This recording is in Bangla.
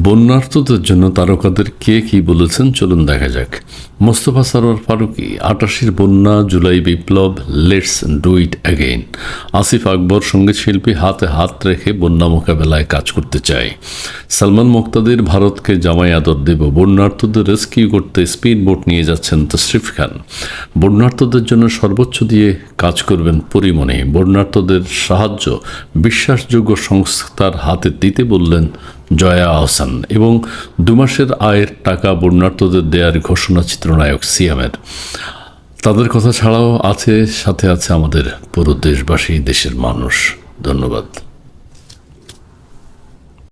বন্যার্তদের জন্য তারকাদের কে কি বলেছেন চলুন দেখা যাক। মোস্তফা সরোয়ার ফারুকী, 88-র বন্যা, জুলাই বিপ্লব, let's do it again. Asif Akbar, সঙ্গীত শিল্পী, হাতে হাত রেখে বন্যা মোকাবেলায় কাজ করতে চাই। সালমান মুক্তাদির, ভারতকে জামাই আদর দেব। বন্যার্তদের রেস্কিউ করতে স্পিড বোট নিয়ে যাচ্ছেন তশরিফ খান। বন্যার্তদের জন্য সর্বোচ্চ দিয়ে কাজ করবেন পরিমণি। বন্যার্তদের সাহায্য বিশ্বাসযোগ্য সংস্থার হাতে দিতে বললেন জয়া আহসান। এবং 2 মাসের আয়ের টাকা বন্যার্তদের দেওয়ার ঘোষণা চিত্রনায়ক সিয়ামের। তাদের কথা ছাড়াও সাথে আছে আমাদের পুরো দেশবাসী, দেশের মানুষ। ধন্যবাদ।